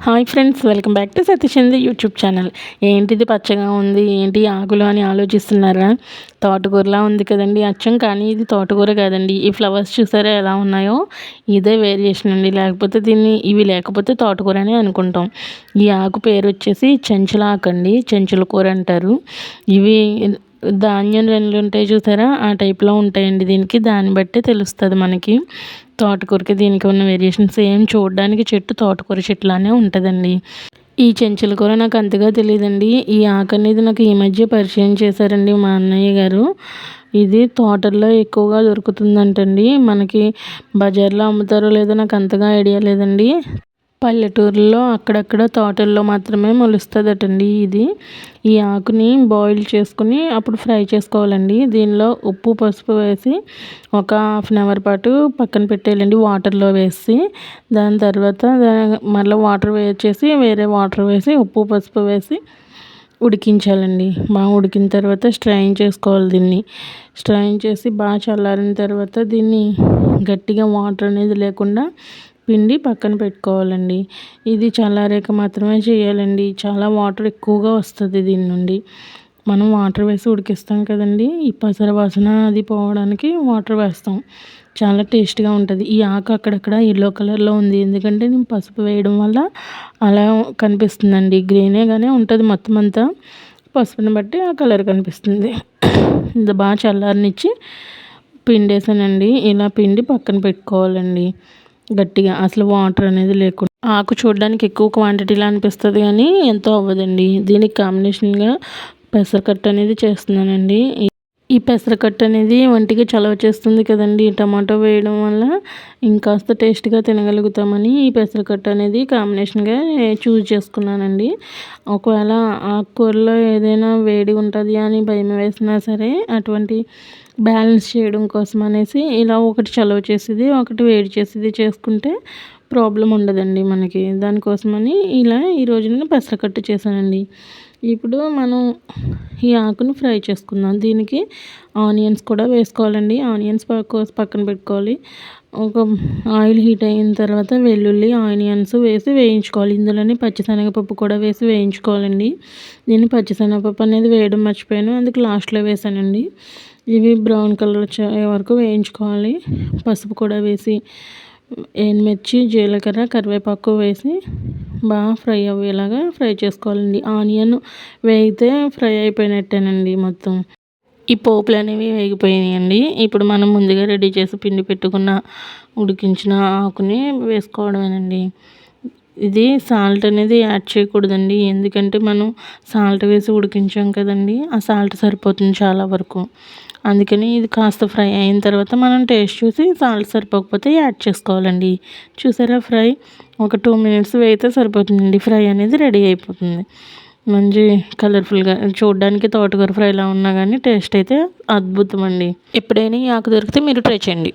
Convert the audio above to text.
Hi friends, welcome back to Satish YouTube channel. ఏంటిది పచ్చగా ఉంది, ఏంటి ఆకులు అని ఆలోచిస్తున్నారా? తోటకూరలా ఉంది కదండి అచ్చం. కానీ ఇది తోటకూర కాదండి. ఈ ఫ్లవర్స్ చూసారా ఎలా ఉన్నాయో? ఇదే వేరియేషన్ అండి. లేకపోతే ఇవి లేకపోతే తోటకూర అని అనుకుంటాం. ఈ ఆకు పేరు వచ్చేసి చెంచుల ఆకు అండి. చెంచుల కూర అంటారు. ఇవి ధాన్యం రెండు ఉంటాయి చూసారా, ఆ టైప్లో ఉంటాయండి. దీనికి దాన్ని బట్టే తెలుస్తుంది మనకి తోటకూరకి దీనికి ఉన్న వేరియేషన్. సేమ్ చూడడానికి చెట్టు తోటకూర చెట్టులానే ఉంటుందండి. ఈ చెంచుల కూర నాకు అంతగా తెలియదండి. ఈ ఆకు అనేది నాకు ఈ మధ్య పరిచయం చేశారండి మా అన్నయ్య గారు. ఇది తోటల్లో ఎక్కువగా దొరుకుతుందంటండి. మనకి బజార్లో అమ్ముతారో లేదో నాకు అంతగా ఐడియా లేదండి. పల్లెటూరులో అక్కడక్కడ తోటల్లో మాత్రమే మొలుస్తుందటండి ఇది. ఈ ఆకుని బాయిల్ చేసుకుని అప్పుడు ఫ్రై చేసుకోవాలండి. దీనిలో ఉప్పు పసుపు వేసి ఒక హాఫ్ అన్ అవర్ పాటు పక్కన పెట్టేయాలండి వాటర్లో వేసి. దాని తర్వాత మళ్ళీ వాటర్ వేసేసి వేరే వాటర్ వేసి ఉప్పు పసుపు వేసి ఉడికించాలండి. బాగా ఉడికిన తర్వాత స్ట్రైన్ చేసుకోవాలి. దీన్ని స్ట్రైన్ చేసి బాగా చల్లారిన తర్వాత దీన్ని గట్టిగా వాటర్ అనేది లేకుండా పిండి పక్కన పెట్టుకోవాలండి. ఇది చల్లారాక మాత్రమే చేయాలండి. చాలా వాటర్ ఎక్కువగా వస్తుంది దీని నుండి. మనం వాటర్ వేసి ఉడికిస్తాం కదండి, ఈ పసర వాసన అది పోవడానికి వాటర్ వేస్తాం. చాలా టేస్ట్గా ఉంటుంది. ఈ ఆకు అక్కడక్కడ ఎల్లో కలర్లో ఉంది, ఎందుకంటే నేను పసుపు వేయడం వల్ల అలా కనిపిస్తుందండి. గ్రీనేగానే ఉంటుంది మొత్తం అంతా, పసుపుని బట్టి ఆ కలర్ కనిపిస్తుంది. ఇది బాగా చల్లారనిచ్చి పిండేసానండి. ఇలా పిండి పక్కన పెట్టుకోవాలండి గట్టిగా, అసలు వాటర్ అనేది లేకుండా. ఆకు చూడడానికి ఎక్కువ క్వాంటిటీలో అనిపిస్తుంది కానీ ఎంతో అవ్వదండి. దీనికి కాంబినేషన్గా పెసరకట్టు అనేది చేస్తున్నానండి. ఈ పెసరకట్టు అనేది ఒంటికి చలవ చేస్తుంది కదండి. టమాటో వేయడం వల్ల ఇంకాస్త టేస్ట్గా తినగలుగుతామని ఈ పెసరకట్టు అనేది కాంబినేషన్గా చూస్ చేసుకున్నానండి. ఒకవేళ ఆకుకూరలో ఏదైనా వేడి ఉంటుంది అని భయం వేసినా సరే, అటువంటి బ్యాలెన్స్ చేయడం కోసం అనేసి ఇలా ఒకటి చలవ చేసేది ఒకటి వేడి చేసేది చేసుకుంటే ప్రాబ్లం ఉండదండి మనకి. దానికోసమని ఇలా ఈరోజు నేను పెసరకట్టు చేశానండి. ఇప్పుడు మనం ఈ ఆకును ఫ్రై చేసుకుందాం. దీనికి ఆనియన్స్ కూడా వేసుకోవాలండి. ఆనియన్స్ కోసి పక్కన పెట్టుకోవాలి. ఒక ఆయిల్ హీట్ అయిన తర్వాత వెల్లుల్లి ఆనియన్స్ వేసి వేయించుకోవాలి. ఇందులోనే పచ్చిశనగపప్పు కూడా వేసి వేయించుకోవాలండి. నేను పచ్చిశనగపప్పు అనేది వేయడం మర్చిపోయాను, అందుకు లాస్ట్లో వేసానండి. ఇవి బ్రౌన్ కలర్ వచ్చే వరకు వేయించుకోవాలి. పసుపు కూడా వేసి ఎండుమిర్చి జీలకర్ర కరివేపాకు వేసి బాగా ఫ్రై అయ్యేలాగా ఫ్రై చేసుకోవాలండి. ఆనియన్ వేగితే ఫ్రై అయిపోయినట్టేనండి మొత్తం. ఈ పోపులు అనేవి వేగిపోయినాయండి. ఇప్పుడు మనం ముందుగా రెడీ చేసి పిండి పెట్టుకున్న ఉడికించిన ఆకుని వేసుకోవడమేనండి. ఇది సాల్ట్ అనేది యాడ్ చేయకూడదండి, ఎందుకంటే మనం సాల్ట్ వేసి ఉడికించాం కదండి, ఆ సాల్ట్ సరిపోతుంది చాలా వరకు. అందుకని ఇది కాస్త ఫ్రై అయిన తర్వాత మనం టేస్ట్ చూసి సాల్ట్ సరిపోకపోతే యాడ్ చేసుకోవాలండి. చూసారా, ఫ్రై ఒక 2 మినిట్స్ వేయితే సరిపోతుందండి. ఫ్రై అనేది రెడీ అయిపోతుంది. మంచి కలర్ఫుల్గా చూడడానికి తోటకూర ఫ్రైలా ఉన్నా కానీ టేస్ట్ అయితే అద్భుతం అండి. ఎప్పుడైనా ఈ ఆకు దొరికితే మీరు ట్రై చేయండి.